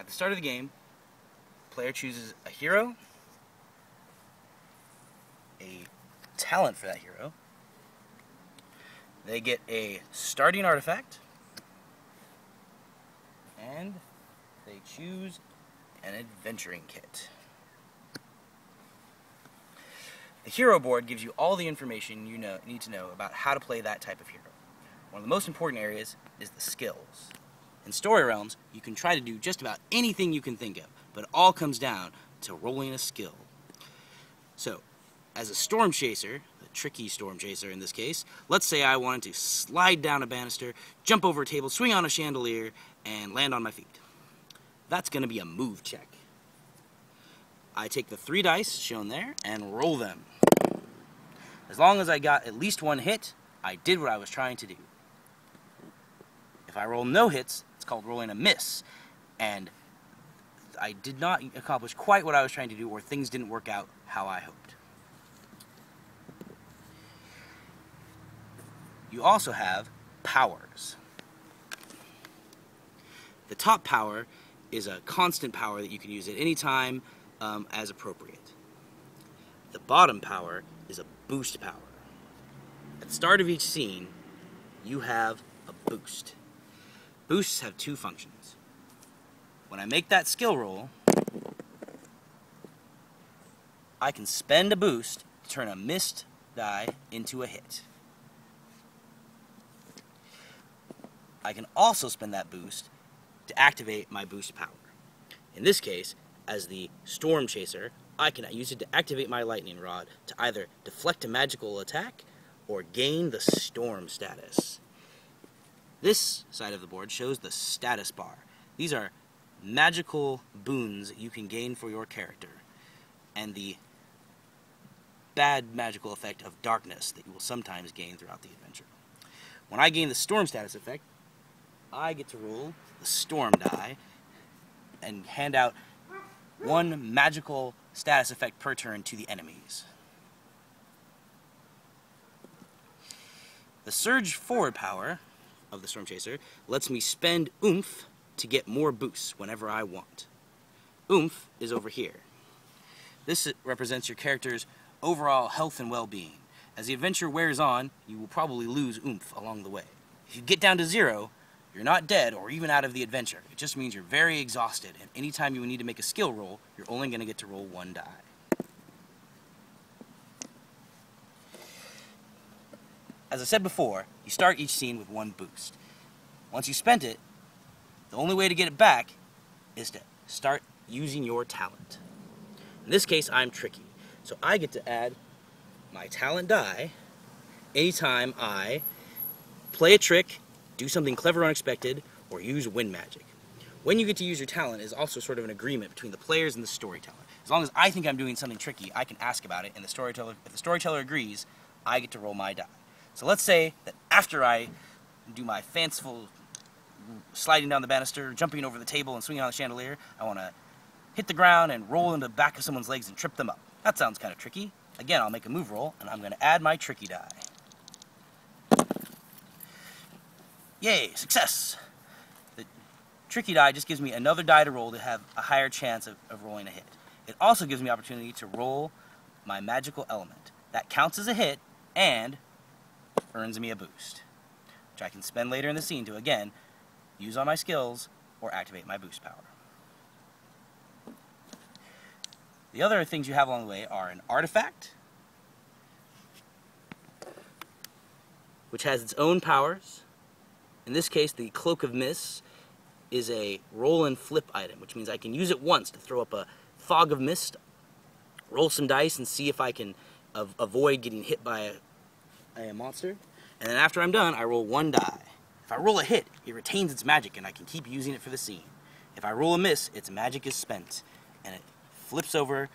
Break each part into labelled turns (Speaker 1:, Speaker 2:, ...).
Speaker 1: At the start of the game, the player chooses a hero, a talent for that hero, they get a starting artifact, and they choose an adventuring kit. The hero board gives you all the information you need to know about how to play that type of hero. One of the most important areas is the skills. In Story Realms, you can try to do just about anything you can think of, but it all comes down to rolling a skill. So, as a storm chaser, a tricky storm chaser in this case, let's say I wanted to slide down a banister, jump over a table, swing on a chandelier, and land on my feet. That's going to be a move check. I take the 3 dice shown there and roll them. As long as I got at least 1 hit, I did what I was trying to do. If I roll no hits, it's called rolling a miss, and I did not accomplish quite what I was trying to do, or things didn't work out how I hoped. You also have powers. The top power is a constant power that you can use at any time as appropriate. The bottom power is a boost power. At the start of each scene, you have a boost. Boosts have 2 functions. When I make that skill roll, I can spend a boost to turn a missed die into a hit. I can also spend that boost to activate my boost power. In this case, as the Storm Chaser, I can use it to activate my Lightning Rod to either deflect a magical attack or gain the Storm status. This side of the board shows the status bar. These are magical boons you can gain for your character, and the bad magical effect of darkness that you will sometimes gain throughout the adventure. When I gain the Storm status effect, I get to roll the Storm die and hand out 1 magical status effect per turn to the enemies. The Surge Forward power of the Storm Chaser lets me spend oomph to get more boosts whenever I want. Oomph is over here. This represents your character's overall health and well-being. As the adventure wears on, you will probably lose oomph along the way. If you get down to 0, you're not dead or even out of the adventure. It just means you're very exhausted, and anytime you need to make a skill roll, you're only going to get to roll 1 die. As I said before, you start each scene with 1 boost. Once you spent it, the only way to get it back is to start using your talent. In this case, I'm tricky, so I get to add my talent die anytime I play a trick, do something clever or unexpected, or use wind magic. When you get to use your talent is also sort of an agreement between the players and the storyteller. As long as I think I'm doing something tricky, I can ask about it, and if the storyteller agrees, I get to roll my die. So let's say that after I do my fanciful sliding down the banister, jumping over the table, and swinging on the chandelier, I want to hit the ground and roll into the back of someone's legs and trip them up. That sounds kind of tricky. Again, I'll make a move roll, and I'm going to add my tricky die. Yay, success! The tricky die just gives me another die to roll to have a higher chance of rolling a hit. It also gives me opportunity to roll my magical element. That counts as a hit and earns me a boost, which I can spend later in the scene to, again, use on my skills or activate my boost power. The other things you have along the way are an artifact, which has its own powers. In this case, the Cloak of Mist is a roll and flip item, which means I can use it once to throw up a fog of mist, roll some dice, and see if I can avoid getting hit by a monster. And then after I'm done, I roll 1 die. If I roll a hit, it retains its magic, and I can keep using it for the scene. If I roll a miss, its magic is spent, and it flips over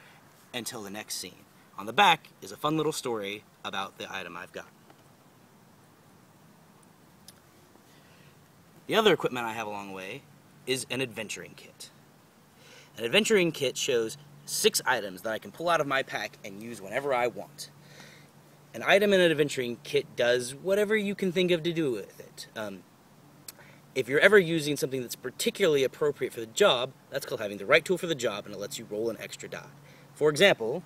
Speaker 1: until the next scene. On the back is a fun little story about the item I've got. The other equipment I have along the way is an adventuring kit. An adventuring kit shows 6 items that I can pull out of my pack and use whenever I want. An item in an adventuring kit does whatever you can think of to do with it. If you're ever using something that's particularly appropriate for the job, that's called having the right tool for the job, and it lets you roll an extra die. For example,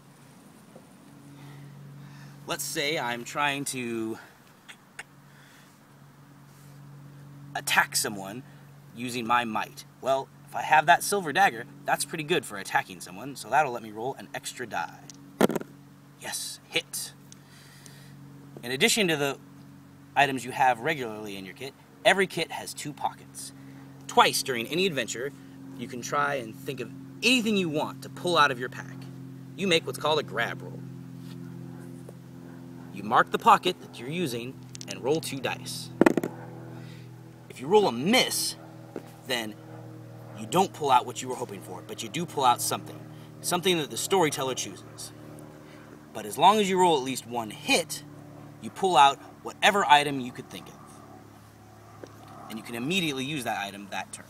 Speaker 1: let's say I'm trying to attack someone using my might. Well, if I have that silver dagger, that's pretty good for attacking someone, so that'll let me roll an extra die. Yes, hit. In addition to the items you have regularly in your kit, every kit has 2 pockets. Twice during any adventure, you can try and think of anything you want to pull out of your pack. You make what's called a grab roll. You mark the pocket that you're using and roll 2 dice. If you roll a miss, then you don't pull out what you were hoping for, but you do pull out something that the storyteller chooses. But as long as you roll at least 1 hit, you pull out whatever item you could think of. And you can immediately use that item that turn.